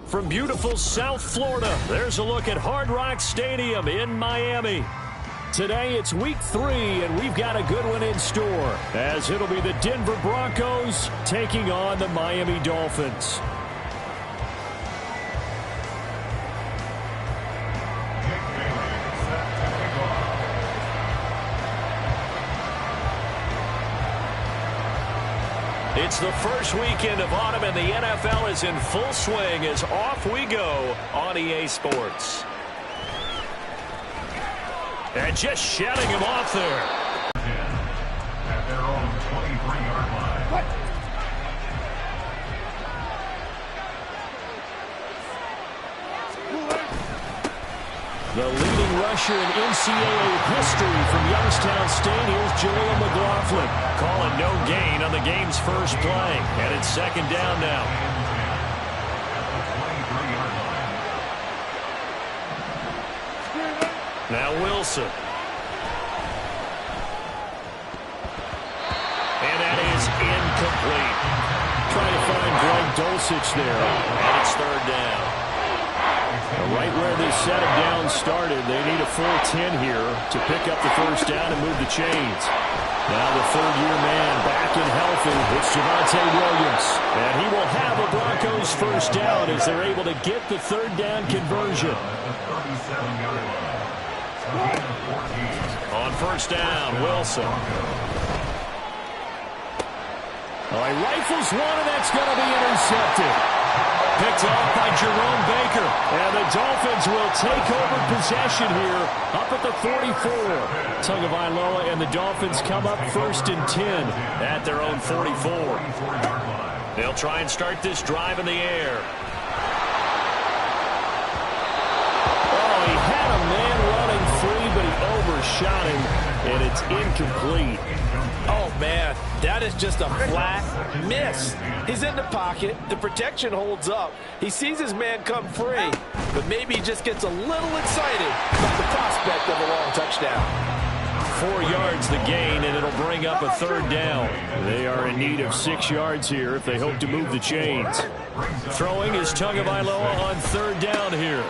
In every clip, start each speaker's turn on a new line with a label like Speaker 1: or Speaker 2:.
Speaker 1: from beautiful South Florida, there's a look at Hard Rock Stadium in Miami. Today it's week 3, and we've got a good one in store, as it'll be the Denver Broncos taking on the Miami Dolphins. It's the first weekend of autumn, and the NFL is in full swing as off we go on EA Sports. And just shouting him off there.
Speaker 2: At their own 23-yard line. What?
Speaker 1: The leading rusher in NCAA history from Youngstown State, here's Jaleel McLaughlin. Calling no gain on the game's first play. And it's second down now. Now Wilson. And that is incomplete. Trying to find Greg Dulcich there. And it's third down. Right where this set of downs started, they need a full 10 here to pick up the first down and move the chains. Now the third-year man back and healthy. It's Javonte Williams. And he will have a Broncos first down as they're able to get the third down conversion. On first down, Wilson. Oh, he rifles one, and that's going to be intercepted. Picked off by Jerome Baker. And the Dolphins will take over possession here up at the 44. Tagovailoa and the Dolphins come up first and 10 at their own 44. They'll try and start this drive in the air. Oh, he had a man running free, but he overshot him, and it's incomplete.
Speaker 3: Oh, man, that is just a flat miss. He's in the pocket. The protection holds up. He sees his man come free, but maybe he just gets a little excited about the prospect of a long touchdown.
Speaker 1: 4 yards the gain, and it'll bring up a third down. They are in need of 6 yards here if they hope to move the chains. Throwing is Tagovailoa on third down here.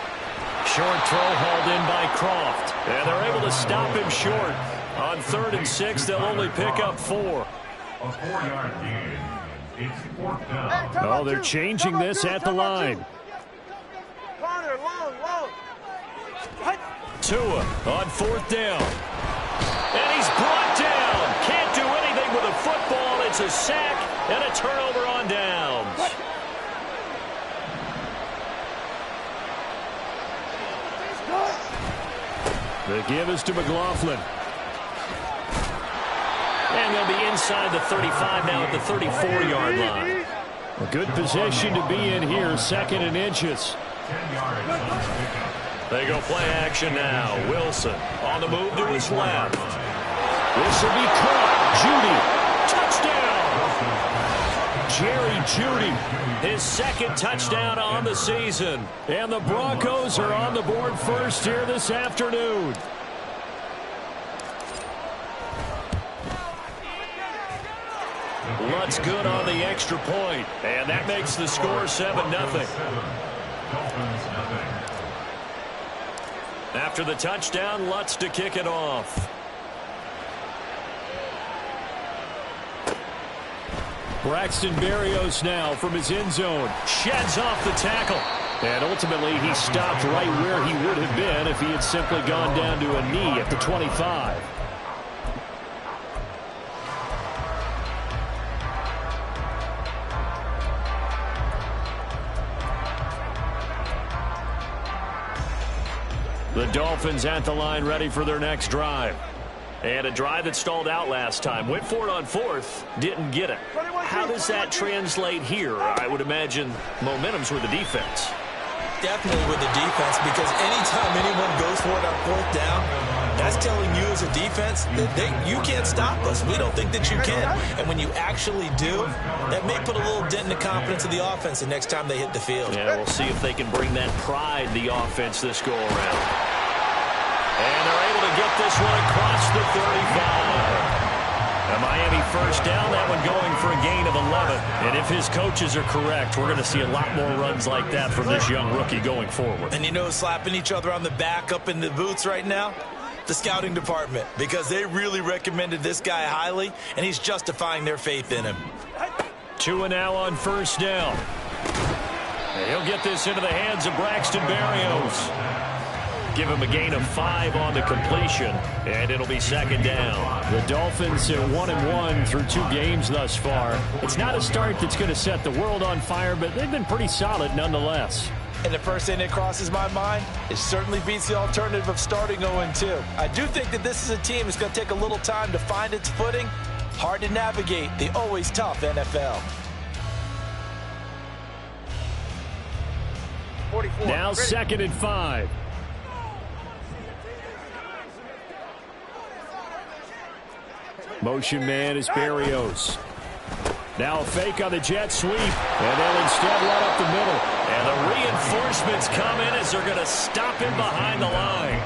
Speaker 1: Short throw hauled in by Croft, and they're able to stop him short. On 3rd and 6, they'll only pick up 4.
Speaker 2: A 4-yard gain. It's fourth down.
Speaker 1: Oh, they're changing this at the line.
Speaker 4: Corner, long.
Speaker 1: Tua on 4th down. And he's brought down. Can't do anything with a football. It's a sack and a turnover on downs. The give is to McLaughlin. And they'll be inside the 35 now at the 34-yard line. A good position to be in here, 2nd and inches. They go play action now. Wilson on the move to his left. This will be caught. Judy. Touchdown. Jerry Jeudy, his 2nd touchdown on the season. And the Broncos are on the board first here this afternoon. Lutz good on the extra point, and that makes the score 7-0. After the touchdown, Lutz to kick it off. Braxton Berrios now from his end zone. Sheds off the tackle. And ultimately, he stopped right where he would have been if he had simply gone down to a knee at the 25. The Dolphins at the line ready for their next drive. And a drive that stalled out last time. Went for it on 4th, didn't get it. How does that translate here? I would imagine momentum's with the defense.
Speaker 3: Definitely with the defense, because anytime anyone goes for it on 4th down, that's telling you as a defense that you can't stop us. We don't think that you can. And when you actually do, that may put a little dent in the confidence of the offense the next time they hit the field.
Speaker 1: Yeah, we'll see if they can bring that pride, the offense, this go-around. And they're able to get this one across the 35. A Miami first down, that one going for a gain of 11. And if his coaches are correct, we're going to see a lot more runs like that from this young rookie going forward.
Speaker 3: And you know, slapping each other on the back up in the boots right now? The scouting department, because they really recommended this guy highly, and he's justifying their faith in him.
Speaker 1: 2 and now on first down. And he'll get this into the hands of Braxton Berrios. Give him a gain of 5 on the completion, and it'll be second down. The Dolphins at 1-1 through 2 games thus far. It's not a start that's going to set the world on fire, but they've been pretty solid nonetheless.
Speaker 3: And the first thing that crosses my mind, it certainly beats the alternative of starting 0-2. I do think that this is a team that's going to take a little time to find its footing. Hard to navigate the always tough NFL.
Speaker 4: 44.
Speaker 1: Now
Speaker 4: Ready.
Speaker 1: 2nd and 5. Motion man is Berrios. Now a fake on the jet sweep, and they'll instead run up the middle. And the reinforcements come in as they're going to stop him behind the line.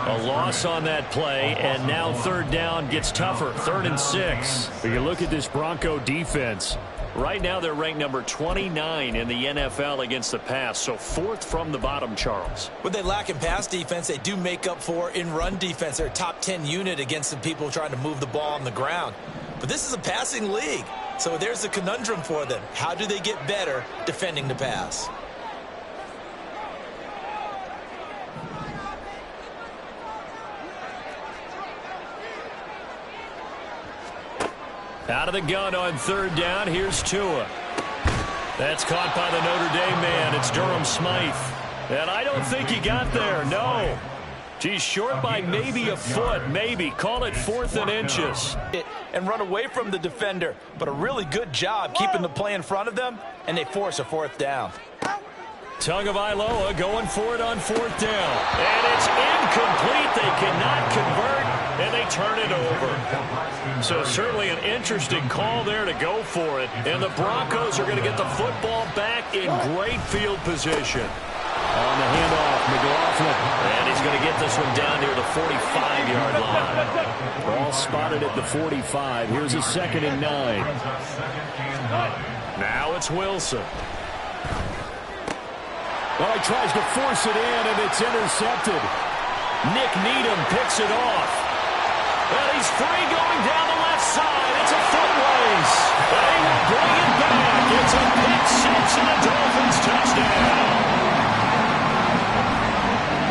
Speaker 1: A loss on that play, and now 3rd down gets tougher, 3rd and 6. When you look at this Bronco defense, right now they're ranked number 29 in the NFL against the pass, so 4th from the bottom, Charles.
Speaker 3: What they lack in pass defense, they do make up for in run defense. They're a top 10 unit against the people trying to move the ball on the ground. But this is a passing league. So there's a conundrum for them. How do they get better defending the pass?
Speaker 1: Out of the gun on 3rd down. Here's Tua. That's caught by the Notre Dame man. It's Durham Smythe. And I don't think he got there. No. He's short by maybe a foot, maybe. Call it 4th and inches.
Speaker 3: And run away from the defender. But a really good job keeping the play in front of them, and they force a 4th down.
Speaker 1: Tagovailoa going for it on 4th down. And it's incomplete. They cannot convert, and they turn it over. So certainly an interesting call there to go for it. And the Broncos are going to get the football back in great field position. On the handoff, McLaughlin. And he's going to get this one down near the 45-yard line. Ball spotted at the 45. Here's a 2nd and 9. Now it's Wilson. Well, he tries to force it in, and it's intercepted. Nick Needham picks it off. And he's free going down the left side. It's a foot race. And he will bring it back. It's a pick 6 and a Dolphins touchdown.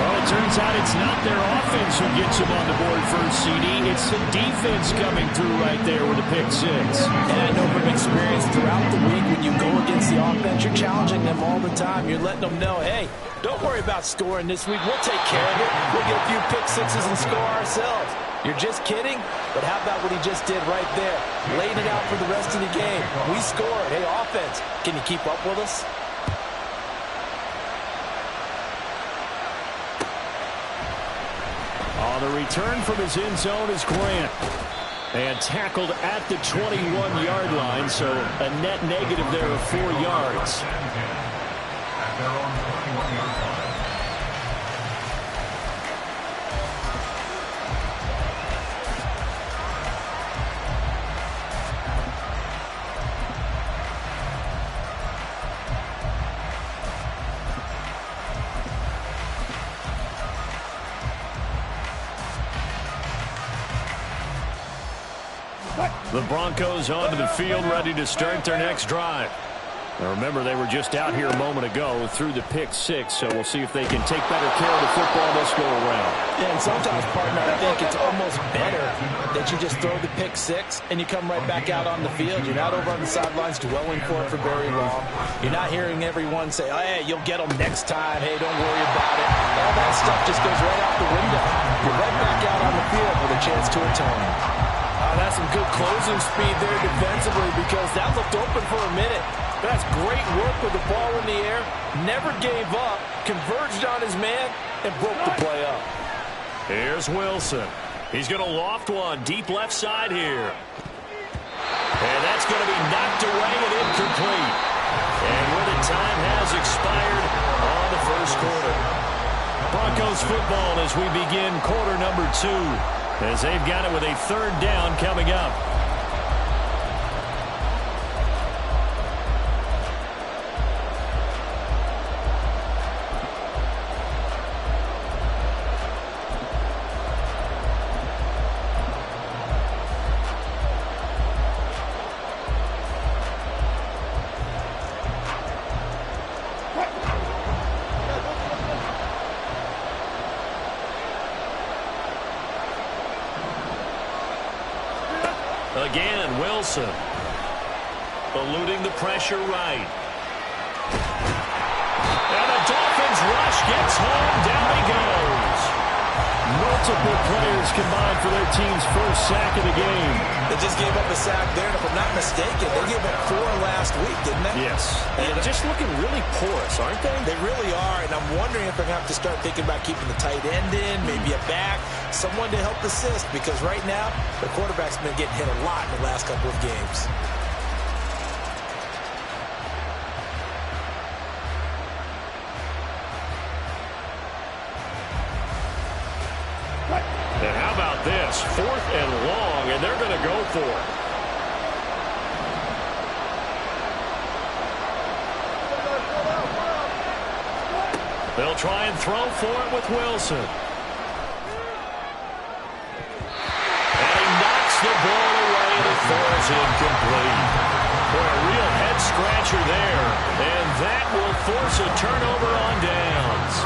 Speaker 1: Well, it turns out it's not their offense who gets them on the board first, CD. It's the defense coming through right there with a pick 6.
Speaker 3: And I know from experience throughout the week, when you go against the offense, you're challenging them all the time. You're letting them know, hey, don't worry about scoring this week. We'll take care of it. We'll get a few pick 6s and score ourselves. You're just kidding? But how about what he just did right there? Laid it out for the rest of the game. We scored. Hey, offense, can you keep up with us?
Speaker 1: On the return from his end zone is Grant. And tackled at the 21-yard line, so a net negative there of 4 yards.
Speaker 2: At their own 21-yard line.
Speaker 1: The Broncos onto the field, ready to start their next drive. Now remember, they were just out here a moment ago through the pick 6, so we'll see if they can take better care of the football this go around.
Speaker 3: Yeah, and sometimes, partner, I think it's almost better that you just throw the pick 6 and you come right back out on the field. You're not over on the sidelines dwelling for it for very long. You're not hearing everyone say, oh, hey, you'll get them next time. Hey, don't worry about it. All that stuff just goes right out the window. You're right back out on the field with a chance to atone. That's some good closing speed there defensively, because that looked open for a minute. That's great work with the ball in the air. Never gave up, converged on his man, and broke the play up.
Speaker 1: Here's Wilson. He's going to loft one deep left side here. And that's going to be knocked away and incomplete. And where the time has expired on the first quarter. Broncos football as we begin quarter number 2. As they've got it with a 3rd down coming up. Again, Wilson. Eluding the pressure right. And the Dolphins rush gets home. Down he goes. Multiple players combined for their team's first sack of the game.
Speaker 3: They just gave up a sack there, and if I'm not mistaken, they gave up 4 last week, didn't they?
Speaker 1: Yes.
Speaker 3: And
Speaker 1: just looking really porous, aren't they?
Speaker 3: They really are, and I'm wondering if they're going to have to start thinking about keeping the tight end in, maybe a back, someone to help assist, because right now, the quarterback's been getting hit a lot in the last couple of games.
Speaker 1: And how about this? 4th and long, and they're going to go for it. They'll try and throw for it with Wilson. And he knocks the ball away, and it falls incomplete. Boy, a real head-scratcher there, and that will force a turnover on downs.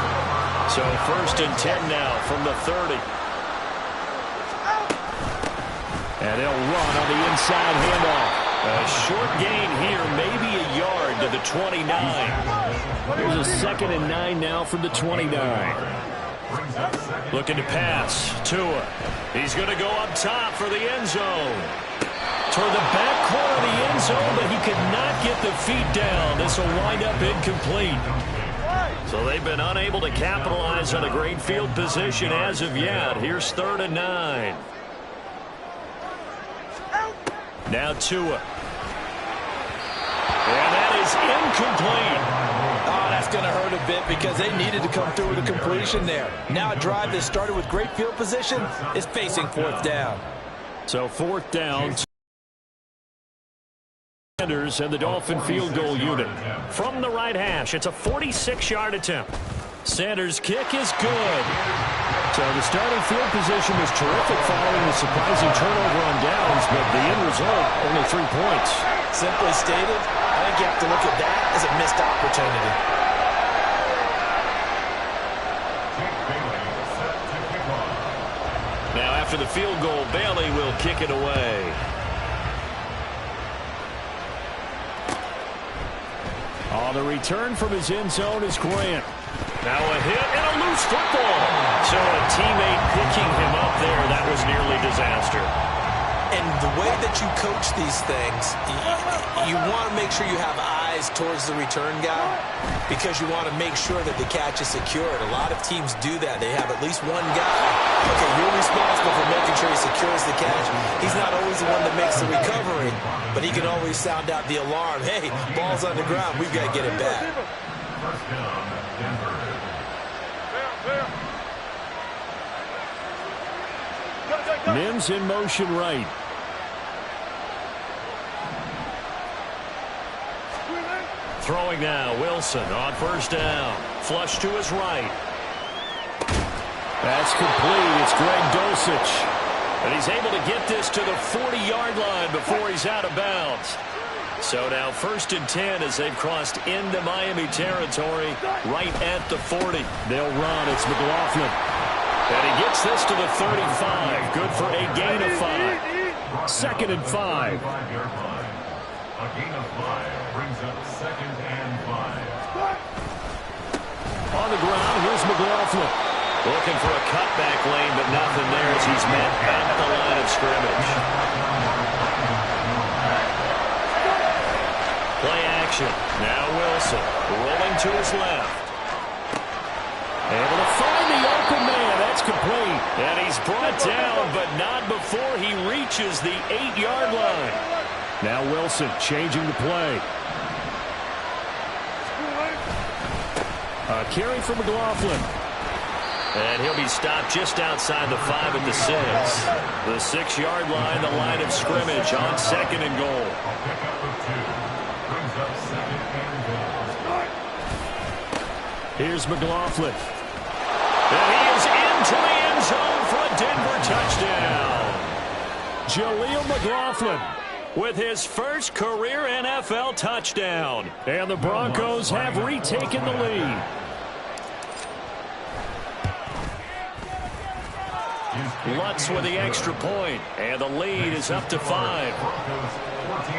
Speaker 1: So 1st and 10 now from the 30. And they'll run on the inside handoff. A short gain here, maybe a yard to the 29. There's a 2nd and 9 now from the 29. Looking to pass. Tua. He's going to go up top for the end zone. Toward the back corner of the end zone, but he could not get the feet down. This will wind up incomplete. So they've been unable to capitalize on a great field position as of yet. Here's 3rd and 9. Now Tua. And that is incomplete.
Speaker 3: Oh, that's going to hurt a bit because they needed to come through with a completion there. Now a drive that started with great field position is facing 4th down.
Speaker 1: So 4th down. Sanders and the Dolphin field goal unit. From the right hash, it's a 46-yard attempt. Sanders' kick is good. So the starting field position was terrific following the surprising turnover on downs, but the end result, only 3 points.
Speaker 3: Simply stated, I think you have to look at that as a missed opportunity.
Speaker 1: Now after the field goal, Bailey will kick it away. On the return from his end zone is Grant. Now a hit and a loose football. So a teammate picking him up there, that was nearly disaster.
Speaker 3: And the way that you coach these things, you want to make sure you have eyes towards the return guy because you want to make sure that the catch is secured. A lot of teams do that. They have at least one guy. Okay, you're responsible for making sure he secures the catch. He's not always the one that makes the recovery, but he can always sound out the alarm. Hey, ball's on the ground. We've got to get it back.
Speaker 2: First down, Denver.
Speaker 1: Mims in motion right. Throwing now, Wilson on 1st down. Flush to his right. That's complete. It's Greg Dulcich. And he's able to get this to the 40-yard line before he's out of bounds. So now 1st and 10 as they've crossed into Miami territory right at the 40. They'll run. It's McLaughlin. And he gets this to the 35. Good for a gain of 5. 2nd and 5.
Speaker 2: A gain of 5 brings up 2nd and 5.
Speaker 1: On the ground, here's McLaughlin. Looking for a cutback lane, but nothing there as he's met at the line of scrimmage. Play action. Now Wilson rolling to his left. Able to find the open man. That's complete. And he's brought down, but not before he reaches the 8-yard line. Now Wilson changing the play. A carry for McLaughlin. And he'll be stopped just outside the 5 at the 6. The 6-yard line, the line of scrimmage on 2nd and goal. Here's McLaughlin. And he is into the end zone for a Denver touchdown. Jaleel McLaughlin with his first career NFL touchdown. And the Broncos have retaken the lead. Lutz with the extra point, and the lead is up to 5.
Speaker 2: Broncos 14,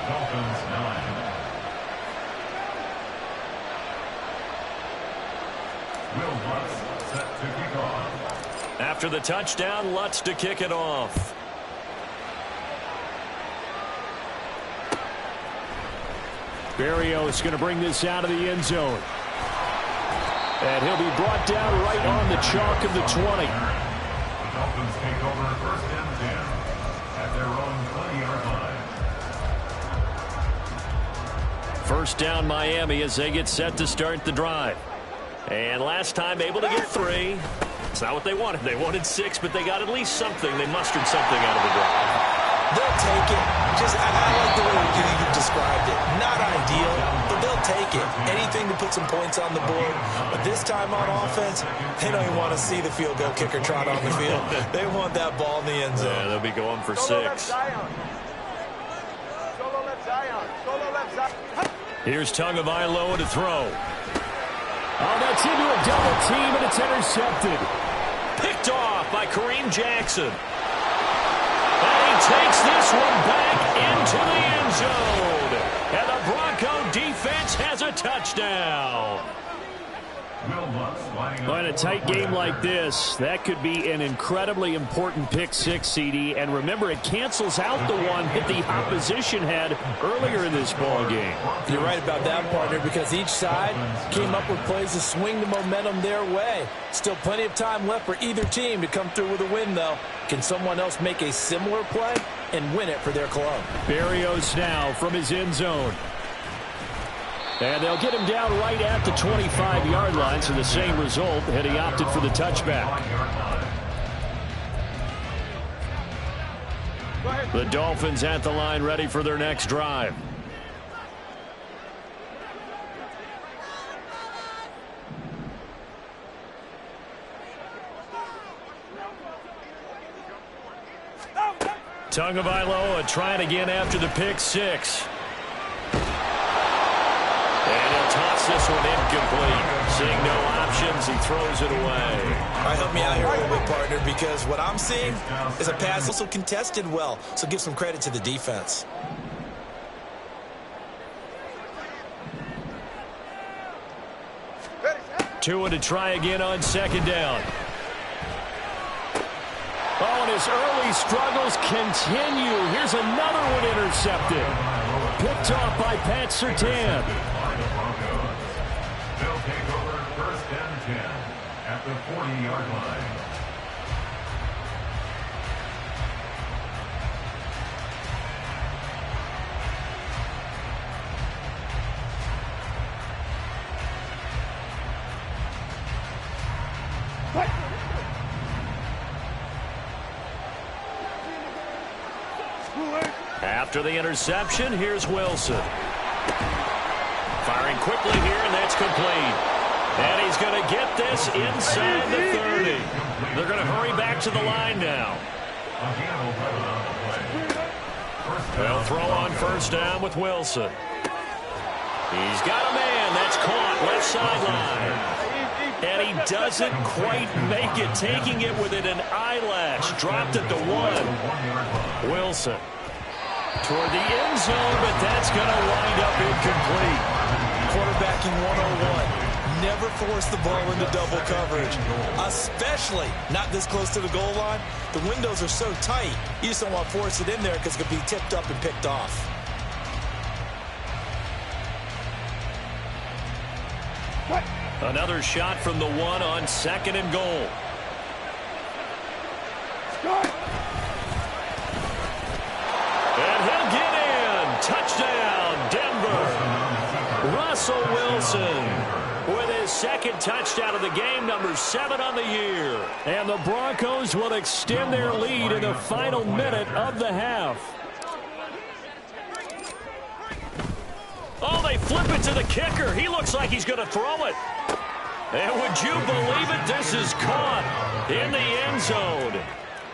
Speaker 2: Dolphins 9. Will Lutz set to kick off.
Speaker 1: After the touchdown, Lutz to kick it off. Berrios going to bring this out of the end zone. And he'll be brought down right on the chalk of the 20.
Speaker 2: The Dolphins take over first and 10 at their own 20-yard line.
Speaker 1: First down Miami as they get set to start the drive. And last time able to get 3. It's not what they wanted. They wanted 6, but they got at least something. They mustered something out of the drive.
Speaker 3: They'll take it. Just, I like the way you described it. Not ideal, but they'll take it. Anything to put some points on the board. But this time on offense, they don't even want to see the field goal kicker trot on the field. They want that ball in the end zone.
Speaker 1: Yeah, they'll be going for 6.
Speaker 4: Solo left Zion. Solo left Zion.
Speaker 1: Here's Tagovailoa to throw. Oh, that's into a double team, and it's intercepted. Picked off by Kareem Jackson. And he takes this one back into the end zone. And the Bronco defense has a touchdown. Well, in a tight game like this, that could be an incredibly important pick 6, CD. And remember, it cancels out the one that the opposition had earlier in this ball game.
Speaker 3: You're right about that, partner, because each side came up with plays to swing the momentum their way. Still plenty of time left for either team to come through with a win, though. Can someone else make a similar play and win it for their club?
Speaker 1: Berrios now from his end zone. And they'll get him down right at the 25-yard line, so the same result, and he opted for the touchback. The Dolphins at the line, ready for their next drive. Tagovailoa trying again after the pick 6. Toss this one incomplete. Seeing no options, he throws it away.
Speaker 3: All right, help me out here a little bit, partner, because what I'm seeing is a pass also contested well, so give some credit to the defense.
Speaker 1: Tua to try again on second down. Oh, and his early struggles continue. Here's another one intercepted. Picked off by Pat Surtain.
Speaker 2: They'll take over first and 10 at the 40-yard line.
Speaker 1: After the interception, here's Wilson. Firing quickly here, and that's complete. And he's going to get this inside the 30. They're going to hurry back to the line now. They'll throw on first down with Wilson. He's got a man. That's caught left sideline. And he doesn't quite make it, taking it within an eyelash. Dropped at the 1. Wilson toward the end zone, but that's going to wind up incomplete.
Speaker 3: Quarterbacking 101. Never force the ball into double coverage, especially not this close to the goal line. The windows are so tight, you just don't want to force it in there because it could be tipped up and picked off.
Speaker 1: Another shot from the 1 on second and goal. And he'll get in. Touchdown, Denver. Russell Wilson with his second touchdown of the game, number 7 on the year. And the Broncos will extend their lead in the final minute of the half. Oh, they flip it to the kicker. He looks like he's going to throw it. And would you believe it? This is caught in the end zone.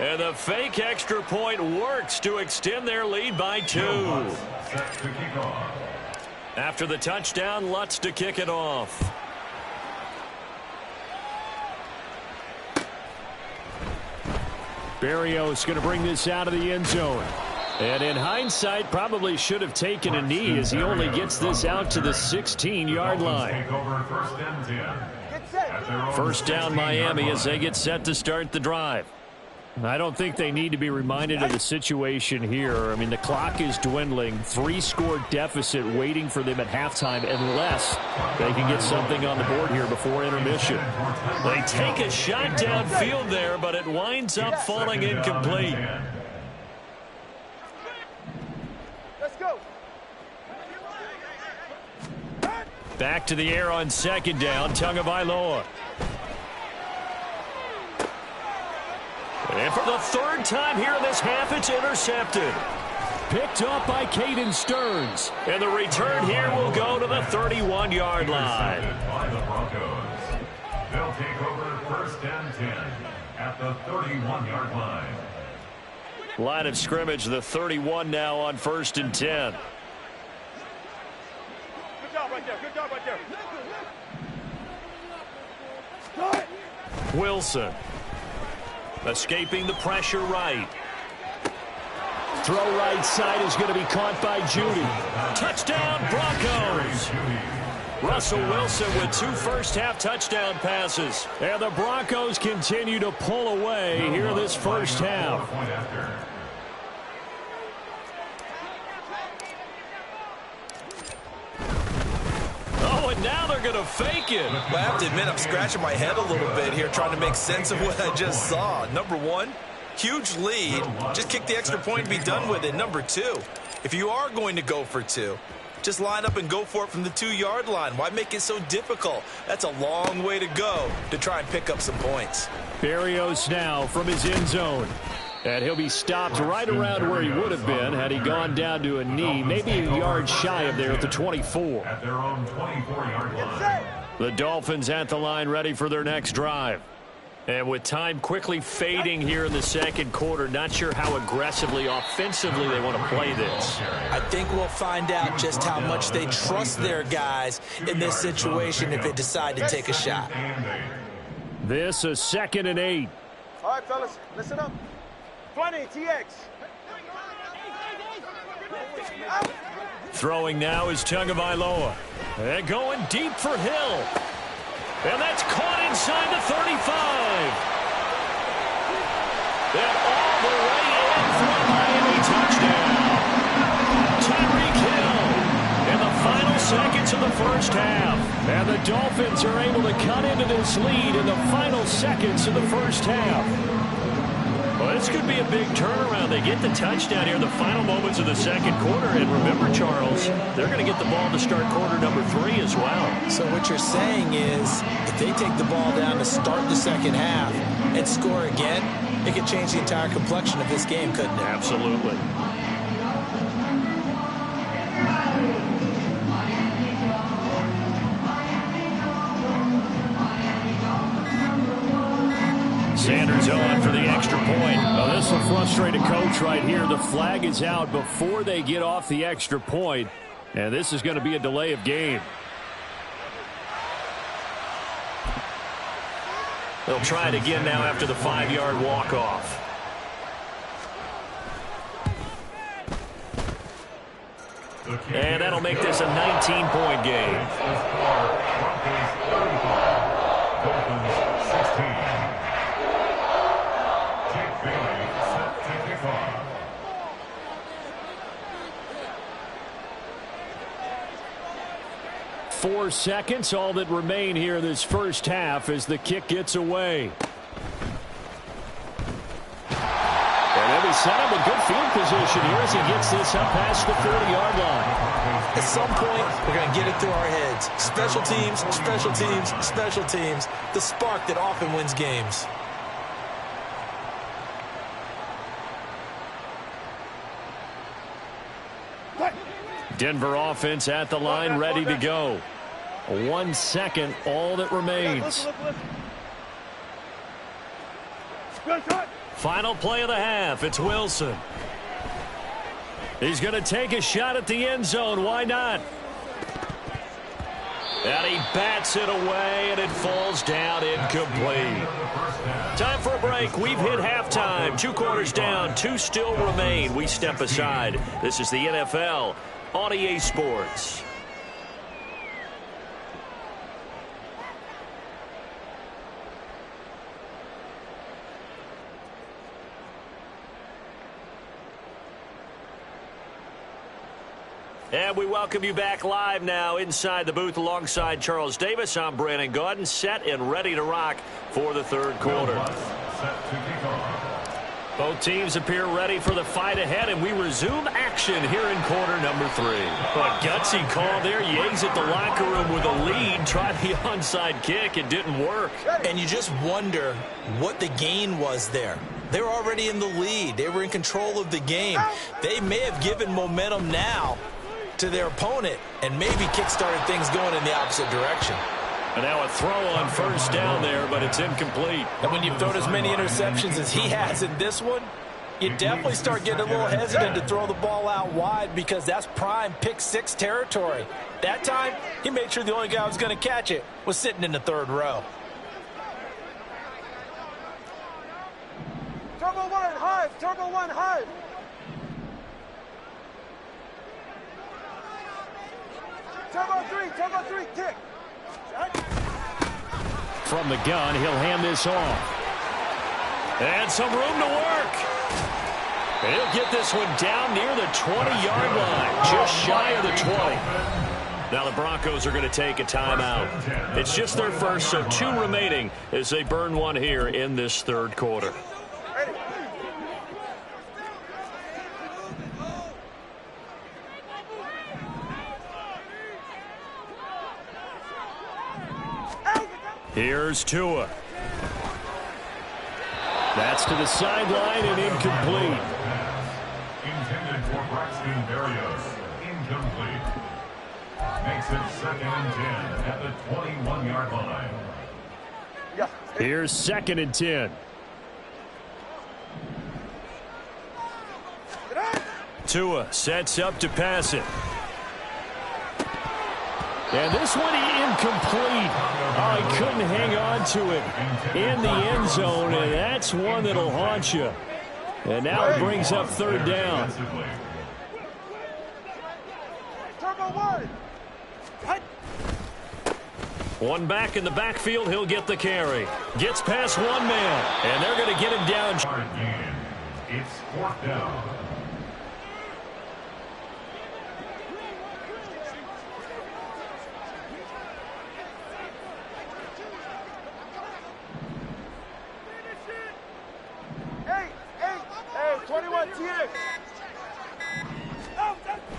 Speaker 1: And the fake extra point works to extend their lead by 2. After the touchdown, Lutz to kick it off. Berrios going to bring this out of the end zone. And in hindsight, probably should have taken a knee as he only gets this out to the 16-yard line. First down Miami as they get set to start the drive. I don't think they need to be reminded of the situation here. I mean, the clock is dwindling. 3-score deficit waiting for them at halftime unless they can get something on the board here before intermission. They take a shot downfield there, but it winds up falling incomplete.
Speaker 4: Let's go.
Speaker 1: Back to the air on second down, Tagovailoa. And for the third time here in this half, it's intercepted. Picked up by Caden Stearns. And the return here will go to the 31-yard line.
Speaker 2: By the Broncos. They'll take over first and 10 at the 31-yard line.
Speaker 1: Line of scrimmage, the 31 now on first and 10.
Speaker 4: Good job right there. Good job right there.
Speaker 1: Wilson. Escaping the pressure right. Throw right side is going to be caught by Judy. Touchdown Broncos. Russell Wilson with 2 first-half touchdown passes. And the Broncos continue to pull away here this first half. Oh, and now they're going to fake it.
Speaker 3: Well, I have to admit, I'm scratching my head a little bit here trying to make sense of what I just saw. Number one, huge lead. Just kick the extra point and be done with it. Number two, if you are going to go for 2, just line up and go for it from the 2-yard line. Why make it so difficult? That's a long way to go to try and pick up some points.
Speaker 1: Berrios now from his end zone. And he'll be stopped right around where he would have been had he gone down to a knee, maybe a yard shy of there at the 24.
Speaker 2: At their own 24-yard line.
Speaker 1: The Dolphins at the line ready for their next drive. And with time quickly fading here in the second quarter, not sure how aggressively, offensively they want to play this.
Speaker 3: I think we'll find out just how much they trust their guys in this situation if they decide to take a shot.
Speaker 1: This is 2nd and 8.
Speaker 4: All right, fellas, listen up. 20, TX.
Speaker 1: Throwing now is Tagovailoa. And going deep for Hill. And that's caught inside the 35. And all the way in for a Miami touchdown. Tyreek Hill in the final seconds of the first half. And the Dolphins are able to cut into this lead in the final seconds of the first half. Well, this could be a big turnaround. They get the touchdown here in the final moments of the second quarter. And remember, Charles, they're going to get the ball to start quarter number 3 as well.
Speaker 3: So what you're saying is if they take the ball down to start the second half and score again, it could change the entire complexion of this game, couldn't it?
Speaker 1: Absolutely. Sanders on for the extra point. Now this will frustrate a coach right here. The flag is out before they get off the extra point, and this is going to be a delay of game. They'll try it again now after the 5-yard walk-off. And that'll make this a 19-point game.
Speaker 2: Dolphins 16. Jake Bailey set to kick off.
Speaker 1: Four seconds, all that remain here in this first half as the kick gets away. And they'll be set up in good field position here as he gets this up past the 40-yard line.
Speaker 3: At some point, we're going to get it through our heads. Special teams, special teams, special teams. The spark that often wins games.
Speaker 1: Denver offense at the line, ready to go. 1 second, all that remains. Final play of the half. It's Wilson. He's going to take a shot at the end zone. Why not? And he bats it away, and it falls down incomplete. Time for a break. break. We've hit halftime. 2 quarters down, 2 still remain. We step aside. This is the NFL on EA Sports. And we welcome you back live now inside the booth alongside Charles Davis. I'm Brandon Gaudin, set and ready to rock for the third quarter. Both teams appear ready for the fight ahead, and we resume action here in quarter number 3. A gutsy call there. You exit the locker room with a lead. Tried the onside kick. It didn't work.
Speaker 3: And you just wonder what the gain was there. They were already in the lead. They were in control of the game. They may have given momentum now to their opponent and maybe kick-started things going in the opposite direction.
Speaker 1: And now a throw on first down there, but it's incomplete.
Speaker 3: And when you've thrown as many interceptions as he has in this one, you definitely start getting a little hesitant to throw the ball out wide because that's prime pick-6 territory. That time, he made sure the only guy who was going to catch it was sitting in the third row.
Speaker 4: Turbo 1, Hive! Turbo 1, Hive! Turbo 3, kick.
Speaker 1: From the gun, he'll hand this off. And some room to work. And he'll get this one down near the 20-yard line, just shy of the 20. Now the Broncos are going to take a timeout. It's just their first, so 2 remaining as they burn one here in this third quarter. Here's Tua. That's to the sideline and incomplete.
Speaker 2: Intended for Braxton Berrios. Incomplete. Makes it 2nd and 10 at the 21-yard line.
Speaker 1: Here's 2nd and 10. Tua sets up to pass it. And this one incomplete. Oh, he couldn't hang on to it in the end zone, and that's one that'll haunt you. And now it brings up 3rd down. One back in the backfield, he'll get the carry. Gets past one man, and they're going to get him down.
Speaker 2: It's 4th down.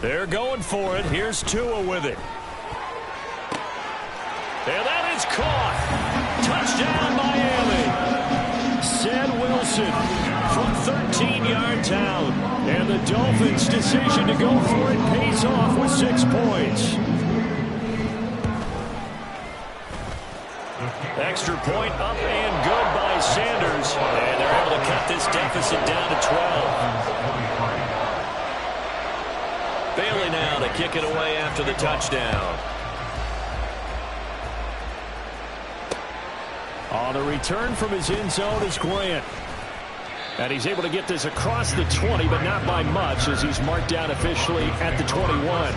Speaker 1: They're going for it. Here's Tua with it. And that is caught. Touchdown, Miami. Ced Wilson from 13-yard out. And the Dolphins' decision to go for it pays off with 6 points. Extra point up and good by Sanders. And they're able to cut this deficit down to 12. Bailey now to kick it away after the touchdown. On the return from his end zone is Grant. And he's able to get this across the 20, but not by much as he's marked down officially at the 21.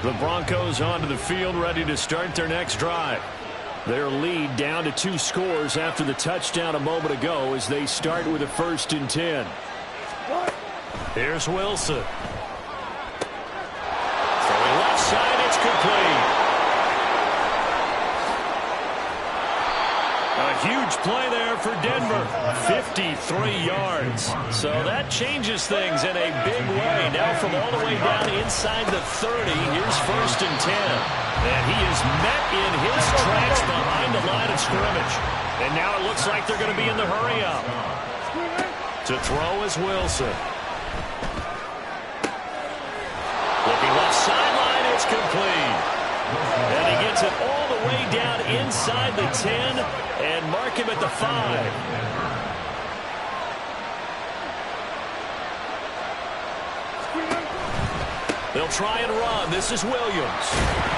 Speaker 1: The Broncos onto the field ready to start their next drive. Their lead down to 2 scores after the touchdown a moment ago as they start with a 1st and 10. Here's Wilson. Throwing left side, it's complete. A huge play there for Denver. 53 yards. So that changes things in a big way. Now from all the way down inside the 30, here's 1st and 10. And he is met in his tracks behind the line of scrimmage. And now it looks like they're going to be in the hurry-up. To throw is Wilson. Looking left sideline, it's complete. And he gets it all the way down inside the 10 and mark him at the 5. They'll try and run. This is Williams.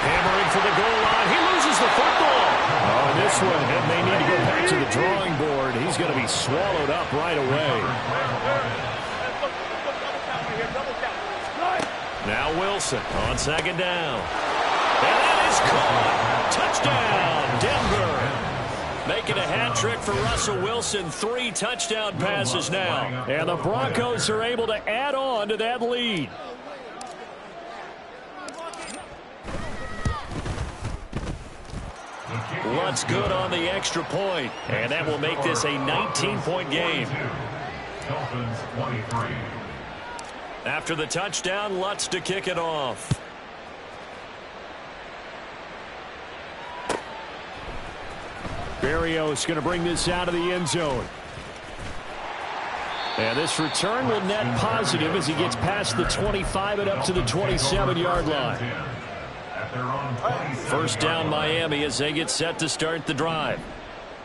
Speaker 1: Hammering for the goal line. He loses the football. Oh, this one, and they need to go back to the drawing board. He's going to be swallowed up right away. Now Wilson on second down. And that is caught. Touchdown, Denver. Making a hat trick for Russell Wilson. 3 touchdown passes now. And the Broncos are able to add on to that lead. Lutz good on the extra point. And that will make this a 19-point game.
Speaker 2: Dolphins 23.
Speaker 1: After the touchdown, Lutz to kick it off. Berrios going to bring this out of the end zone. And this return will net positive as he gets past the 25 and up to the 27-yard line. First down Miami as they get set to start the drive.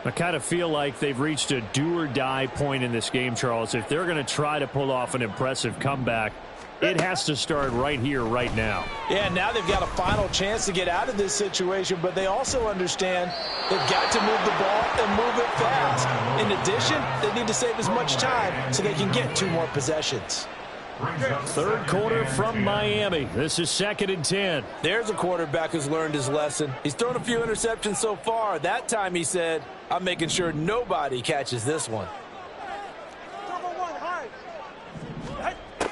Speaker 1: I kind of feel like they've reached a do-or-die point in this game, Charles. If they're going to try to pull off an impressive comeback, it has to start right here, right now.
Speaker 3: Yeah, now they've got a final chance to get out of this situation, but they also understand they've got to move the ball and move it fast. In addition, they need to save as much time so they can get 2 more possessions.
Speaker 1: Third quarter from Miami. This is 2nd and 10.
Speaker 3: There's a quarterback who's learned his lesson. He's thrown a few interceptions so far. That time he said, I'm making sure nobody catches this one.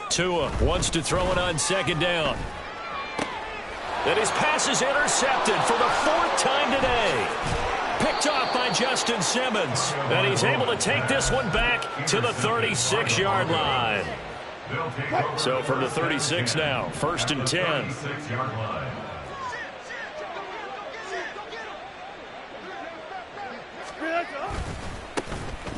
Speaker 1: Tua wants to throw it on second down. And his pass is intercepted for the 4th time today. Picked off by Justin Simmons. And he's able to take this one back to the 36-yard line. So from the 36 now, 1st and 10.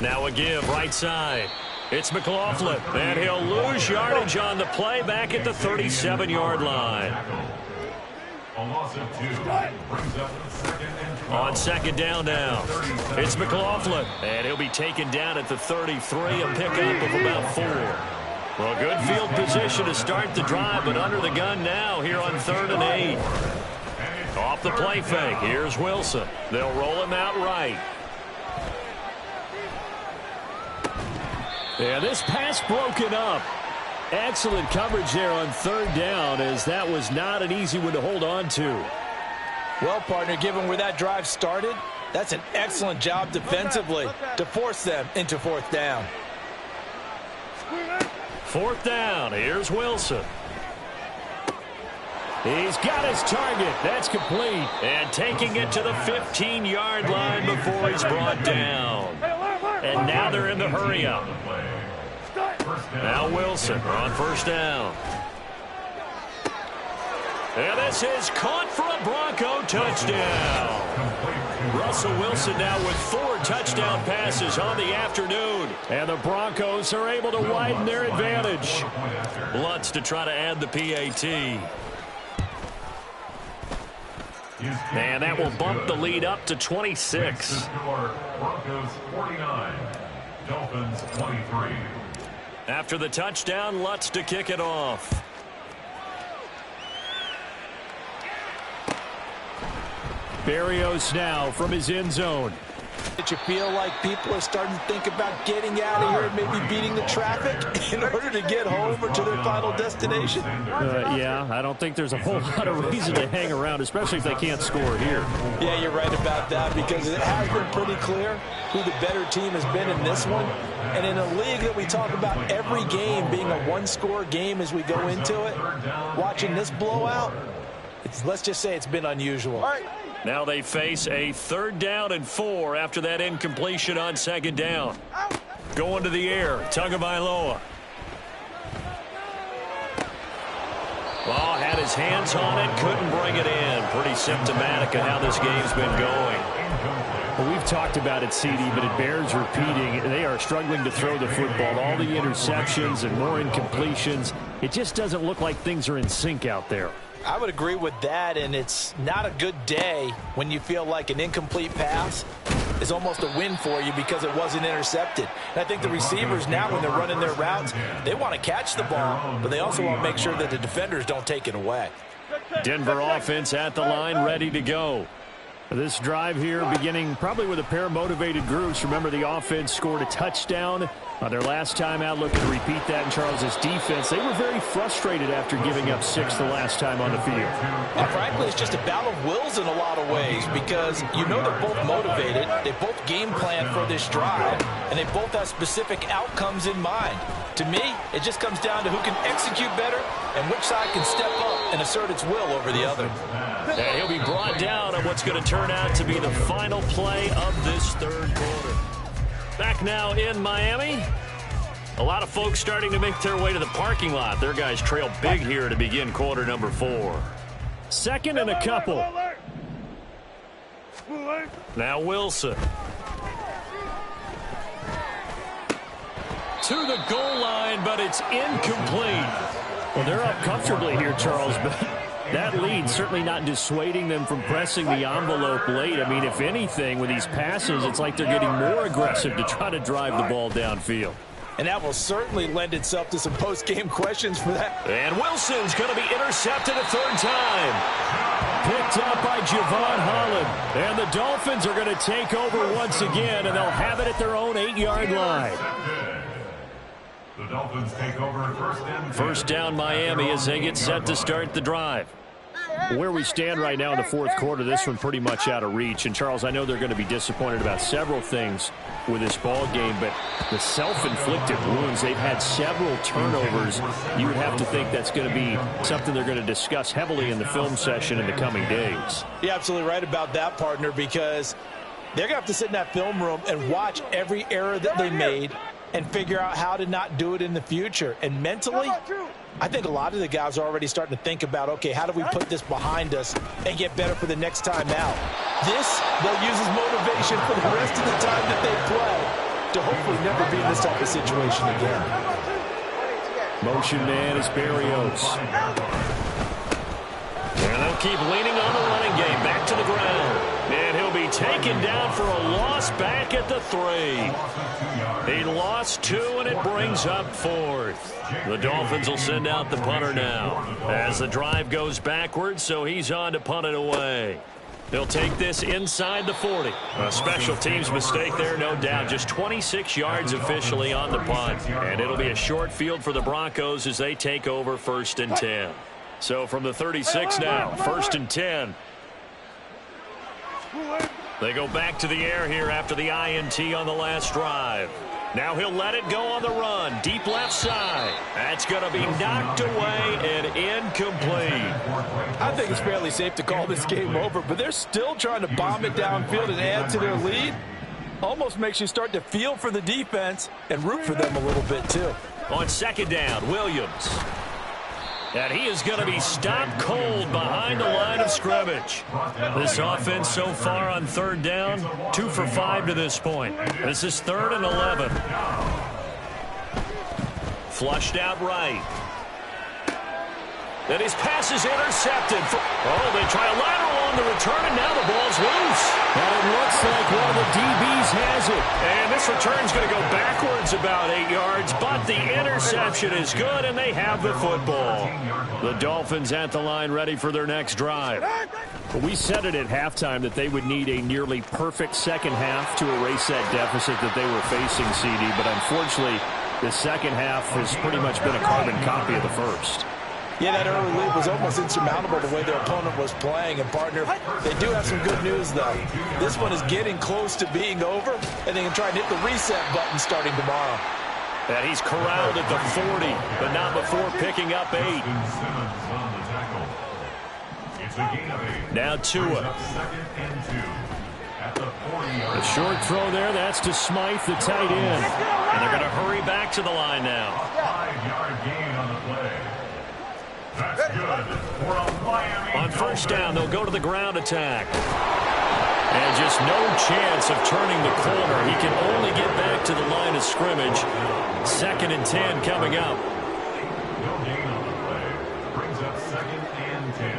Speaker 1: Now a give right side. It's McLaughlin, and he'll lose yardage on the play back at the 37-yard line. On second down now, it's McLaughlin, and he'll be taken down at the 33, a pickup of about 4. Well, good field position to start the drive, but under the gun now here on 3rd and 8. Off the play fake, here's Wilson. They'll roll him out right. And this pass broken up. Excellent coverage there on 3rd down, as that was not an easy one to hold on to.
Speaker 3: Well, partner, given where that drive started, that's an excellent job defensively to force them into 4th down.
Speaker 1: 4th down, here's Wilson. He's got his target. That's complete. And taking it to the 15-yard line before he's brought down. And now they're in the hurry-up. Now Wilson on 1st down. And this is caught for a Bronco touchdown. Russell Wilson now with 4 touchdown passes on the afternoon. And the Broncos are able to widen their advantage. Lutz to try to add the PAT. And that will bump the lead up to 26.
Speaker 2: Broncos 49, Dolphins 23.
Speaker 1: After the touchdown, Lutz to kick it off. Berrios now from his end zone.
Speaker 3: Did you feel like people are starting to think about getting out of here and maybe beating the traffic in order to get home or to their final destination?
Speaker 1: Yeah, I don't think there's a whole lot of reason to hang around, especially if they can't score here.
Speaker 3: Yeah, you're right about that, because it has been pretty clear who the better team has been in this one. And in a league that we talk about every game being a one-score game as we go into it, watching this blowout, let's just say it's been unusual.
Speaker 1: Now they face a 3rd down and 4 after that incompletion on 2nd down. Going to the air, Tagovailoa. Well, had his hands on it, couldn't bring it in. Pretty symptomatic of how this game's been going. Well, we've talked about it, CD, but it bears repeating. They are struggling to throw the football. All the interceptions and more incompletions. It just doesn't look like things are in sync out there.
Speaker 3: I would agree with that, and it's not a good day when you feel like an incomplete pass is almost a win for you because it wasn't intercepted. And I think the receivers now, when they're running their routes, they want to catch the ball, but they also want to make sure that the defenders don't take it away.
Speaker 1: Denver offense at the line, ready to go. This drive here beginning probably with a pair of motivated groups. Remember, the offense scored a touchdown on their last time out, looking to repeat that in Charles's defense. They were very frustrated after giving up 6 the last time on the field.
Speaker 3: And frankly, it's just a battle of wills in a lot of ways because you know they're both motivated, they both game plan for this drive, and they both have specific outcomes in mind. To me, it just comes down to who can execute better and which side can step up and assert its will over the other.
Speaker 1: And he'll be brought down on what's going to turn out to be the final play of this third quarter. Back now in Miami. A lot of folks starting to make their way to the parking lot. Their guys trail big here to begin quarter number 4. Second and a couple. Now Wilson. To the goal line, but it's incomplete. Well, they're up comfortably here, Charles, but that lead certainly not dissuading them from pressing the envelope late. I mean, if anything, with these passes, it's like they're getting more aggressive to try to drive the ball downfield.
Speaker 3: And that will certainly lend itself to some post-game questions for that.
Speaker 1: And Wilson's going to be intercepted a third time. Picked up by Javon Holland. And the Dolphins are going to take over once again, and they'll have it at their own 8-yard line.
Speaker 2: The Dolphins take over
Speaker 1: First down Miami as they get set to start the drive. Where we stand right now in the fourth quarter, this one pretty much out of reach. And, Charles, I know they're going to be disappointed about several things with this ball game, but the self-inflicted wounds, they've had several turnovers. You would have to think that's going to be something they're going to discuss heavily in the film session in the coming days.
Speaker 3: You're absolutely right about that, partner, because they're going to have to sit in that film room and watch every error that they made and figure out how to not do it in the future. And mentally, I think a lot of the guys are already starting to think about, okay, how do we put this behind us and get better for the next time out? This, they'll use as motivation for the rest of the time that they play to hopefully never be in this type of situation again.
Speaker 1: Motion man is Berrios. And they'll keep leaning on the running game. Back to the ground. And he'll be taken down for a loss back at the 3. He lost 2, and it brings up 4th. The Dolphins will send out the punter now as the drive goes backwards, so he's on to punt it away. They'll take this inside the 40. A special teams mistake there, no doubt. Just 26 yards officially on the punt. And it'll be a short field for the Broncos as they take over 1st and 10. So from the 36 now, 1st and 10. They go back to the air here after the INT on the last drive. Now he'll let it go on the run. Deep left side. That's going to be knocked away and incomplete.
Speaker 3: I think it's fairly safe to call this game over, but they're still trying to bomb it downfield and add to their lead. Almost makes you start to feel for the defense and root for them a little bit too.
Speaker 1: On 2nd down, Williams. And he is going to be stopped cold behind the line of scrimmage. This offense so far on 3rd down, 2 for 5 to this point. This is 3rd and 11. Flushed out right. Then his pass is intercepted. They try a lateral on the return, and now the ball's loose. And it looks like one of the DBs has it. And this return's going to go backwards about 8 yards, but the interception is good, and they have the football. The Dolphins at the line ready for their next drive. We said it at halftime that they would need a nearly perfect second half to erase that deficit that they were facing, CD, but unfortunately, the second half has pretty much been a carbon copy of the first.
Speaker 3: Yeah, that early lead was almost insurmountable the way their opponent was playing. And, partner, they do have some good news, though. This one is getting close to being over, and they can try and hit the reset button starting tomorrow.
Speaker 1: And he's corralled at the 40, but not before picking up 8. Now Tua. A short throw there, that's to Smythe, the tight end. And they're going to hurry back to the line now.
Speaker 2: 5-yard gain on the play. That's good for a Miami.
Speaker 1: On 1st down, they'll go to the ground attack. And just no chance of turning the corner. He can only get back to the line of scrimmage. 2nd and 10 coming up.
Speaker 2: No gain on the play. Brings up 2nd and 10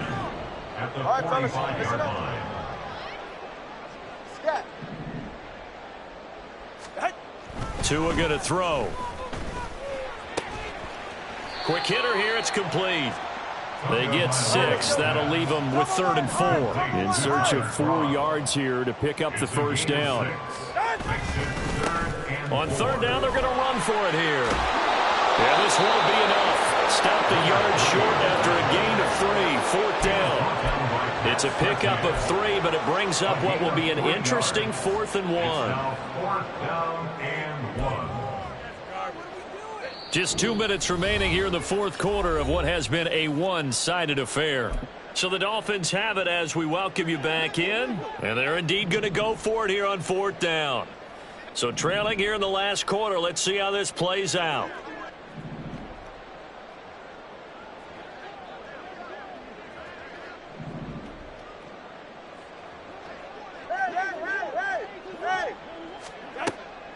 Speaker 2: at the 45-yard line.
Speaker 1: Tua going to throw. Quick hitter here. It's complete. They get 6. That'll leave them with 3rd and 4. In search of 4 yards here to pick up the first down. On 3rd down, they're going to run for it here. Yeah, this won't be enough. Stop the yard short after a gain of 3. 4th down. It's a pickup of 3, but it brings up what will be an interesting 4th and 1.
Speaker 2: 4th down and 1.
Speaker 1: Just 2 minutes remaining here in the 4th quarter of what has been a one-sided affair. So the Dolphins have it as we welcome you back in. And they're indeed going to go for it here on 4th down. So trailing here in the last quarter, let's see how this plays out.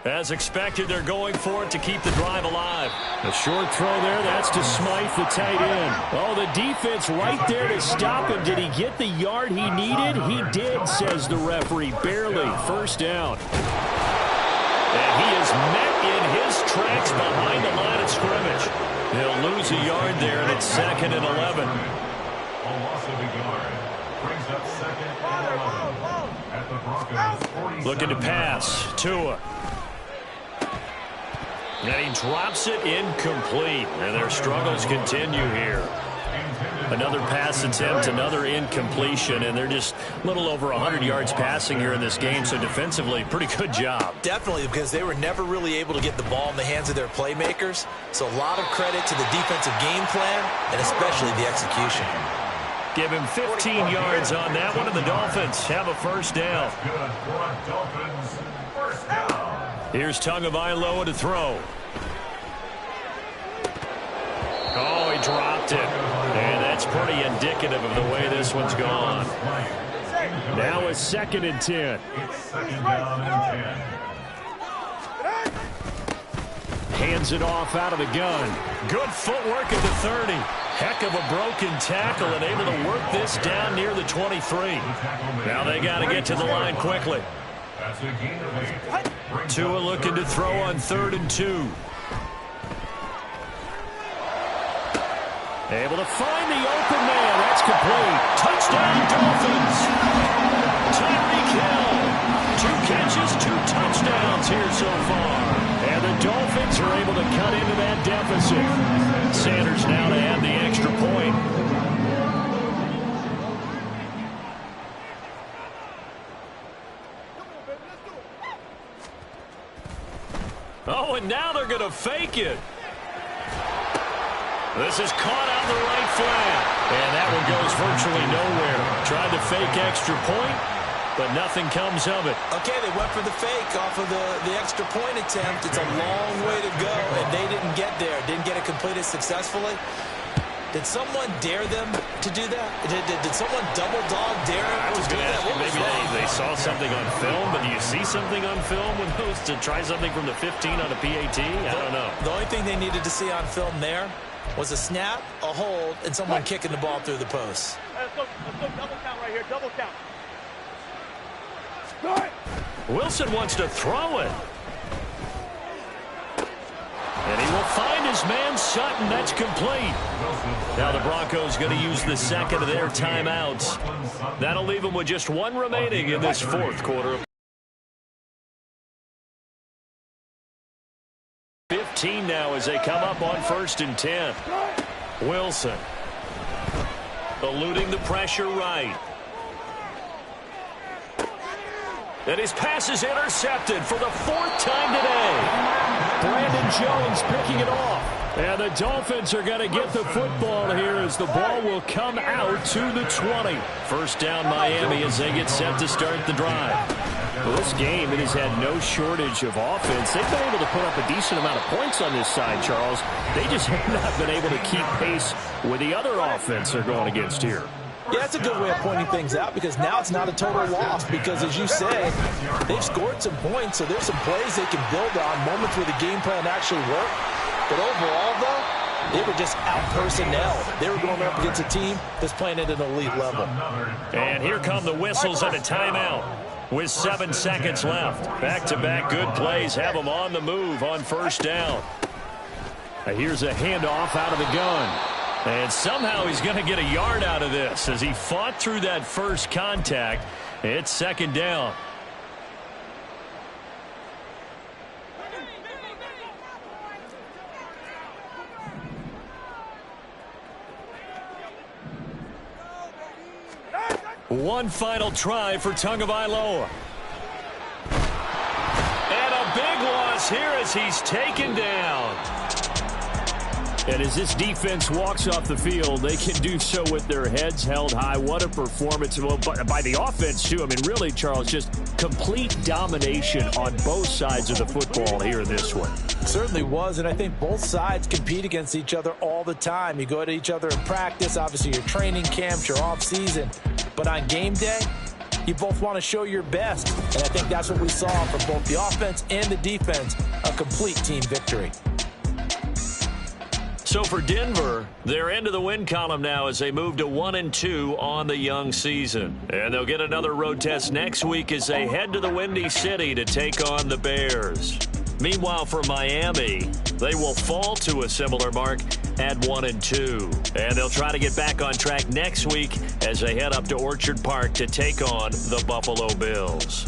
Speaker 1: As expected, they're going for it to keep the drive alive. A short throw there. That's to Smythe, the tight end. Oh, the defense right there to stop him. Did he get the yard he needed? He did, says the referee. Barely. First down. And he is met in his tracks behind the line of scrimmage. He'll lose a yard there, and it's 2nd and 11.
Speaker 2: A loss of a yard. Brings up 2nd and 11. At the Broncos' 47.
Speaker 1: Looking to pass. Tua. And he drops it incomplete. And their struggles continue here. Another pass attempt, another incompletion, and they're just a little over 100 yards passing here in this game, so defensively, pretty good job.
Speaker 3: Definitely, because they were never really able to get the ball in the hands of their playmakers. So a lot of credit to the defensive game plan, and especially the execution.
Speaker 1: Give him 15 yards on that one, and the Dolphins have a first down.
Speaker 2: Good for a Dolphins first down.
Speaker 1: Here's Tagovailoa to throw. Oh, he dropped it. And that's pretty indicative of the way this one's gone. Now a 2nd and 10.
Speaker 2: It's 2nd down and 10.
Speaker 1: Hands it off out of the gun. Good footwork at the 30. Heck of a broken tackle and able to work this down near the 23. Now they got to get to the line quickly.
Speaker 2: That's a gain of 8.
Speaker 1: Tua looking to throw on 3rd and 2. Able to find the open man. That's complete. Touchdown, Dolphins. Tyreek Hill. 2 catches, 2 touchdowns here so far. And the Dolphins are able to cut into that deficit. Sanders now to add the extra point. Oh, and now they're going to fake it. This is caught out the right flat. And that one goes virtually nowhere. Tried to fake extra point, but nothing comes of it.
Speaker 3: Okay, they went for the fake off of the extra point attempt. It's a long way to go, and they didn't get there. Didn't get it completed successfully. Did someone dare them to do that? Did someone double dog dare them to do that?
Speaker 1: Maybe they saw something on film, but do you see something on film when those to try something from the 15 on a PAT? I don't know.
Speaker 3: The only thing they needed to see on film there was a snap, a hold, and someone kicking the ball through the post.
Speaker 4: Let's go double count right here, double count.
Speaker 1: Wilson wants to throw it. And he will find his man Sutton. That's complete. Now the Broncos going to use the 2nd of their timeouts. That'll leave them with just 1 remaining in this 4th quarter. 15 now as they come up on 1st and 10. Wilson eluding the pressure right. And his pass is intercepted for the 4th time today. Brandon Jones picking it off. And the Dolphins are going to get the football here as the ball will come out to the 20. First down Miami as they get set to start the drive. Well, this game, it has had no shortage of offense. They've been able to put up a decent amount of points on this side, Charles. They just have not been able to keep pace with the other offense they're going against here.
Speaker 3: Yeah, that's a good way of pointing things out because now it's not a total loss because, as you say, they've scored some points, so there's some plays they can build on, moments where the game plan actually worked. But overall, though, they were just out-personnel. They were going up against a team that's playing at an elite level.
Speaker 1: And here come the whistles and a timeout. with 7 seconds left. Back-to-back good plays have them on the move on first down. Here's a handoff out of the gun. And somehow he's going to get a yard out of this as he fought through that first contact. It's second down. One final try for Tagovailoa. And a big loss here as he's taken down. And as this defense walks off the field, they can do so with their heads held high. What a performance by the offense, too. I mean, really, Charles, just complete domination on both sides of the football here in this one.
Speaker 3: Certainly was, and I think both sides compete against each other all the time. You go to each other in practice, obviously your training camps, your off-season. But on game day, you both want to show your best. And I think that's what we saw from both the offense and the defense, a complete team victory.
Speaker 1: So for Denver, they're into the win column now as they move to 1-2 on the young season. And they'll get another road test next week as they head to the Windy City to take on the Bears. Meanwhile, for Miami, they will fall to a similar mark at 1-2. And they'll try to get back on track next week as they head up to Orchard Park to take on the Buffalo Bills.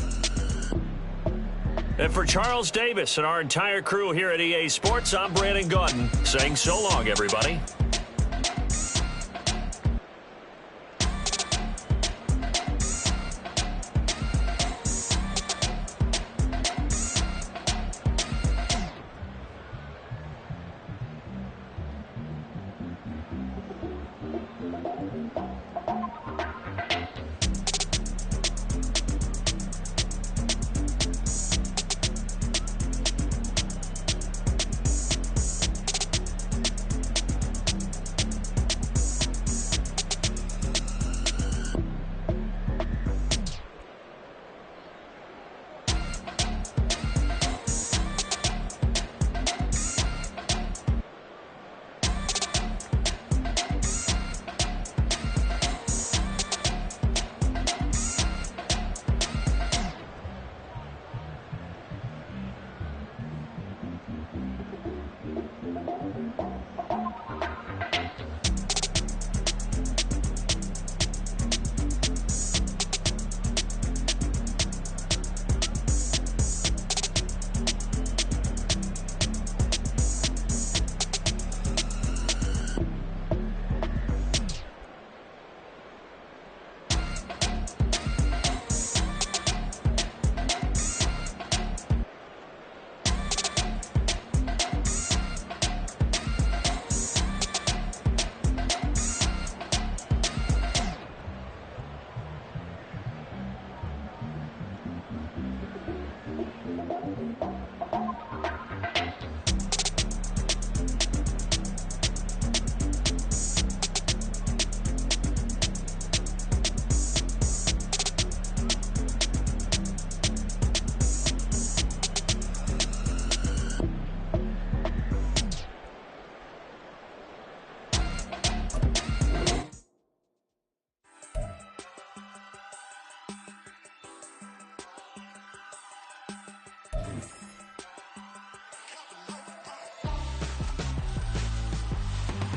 Speaker 1: And for Charles Davis and our entire crew here at EA Sports, I'm Brandon Gaudin saying so long, everybody.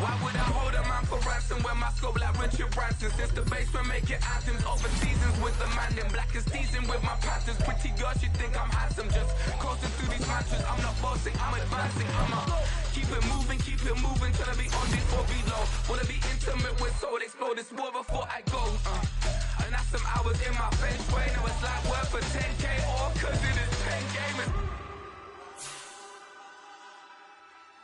Speaker 5: Why would I hold a man for ransom when my scope like Richard Branson? Since the basement making anthems over seasons with the man in black is seasoned with my patterns. Pretty girls, you think I'm handsome, just coasting through these mantras. I'm not bossing, I'm advancing. Keep it moving, tryna be on before below. Wanna be intimate with soul, explore this war before I go. And that's some hours in my feng shui. Now it's like work for 10K or cause it is 10 gamers.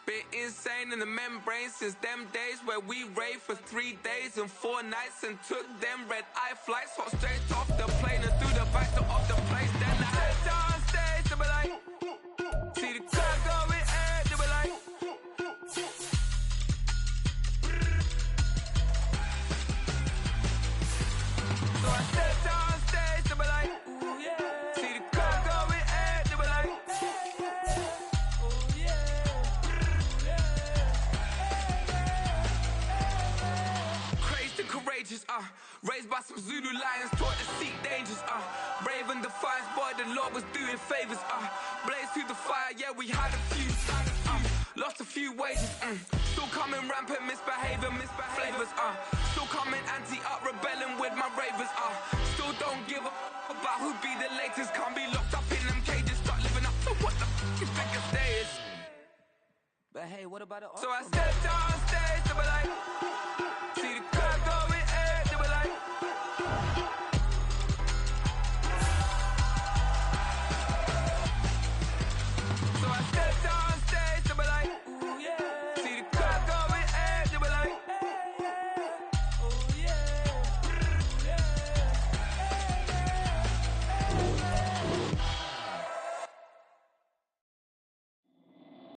Speaker 5: Bit insane in the membrane since them days where we raved for 3 days and 4 nights and took them red eye flights, hot straight off the plane and through the back door of the place. Then I head on stage, they be like, see the car going air, they be like, so I stepped on stage, they be like, ooh yeah, see the car going air, they be like, ooh yeah. strangers, raised by some Zulu lions, taught to seek dangers, brave and defiant, boy, the Lord was doing favors, blaze through the fire, yeah, we had a few, lost a few wages, still coming rampant, misbehavior, flavors, still coming anti-up, rebelling with my ravers, still don't give a about who be the latest, can't be locked up in them cages, start living up to what the f*** you think your day is. But hey, what about it? So I stepped on stage to be like,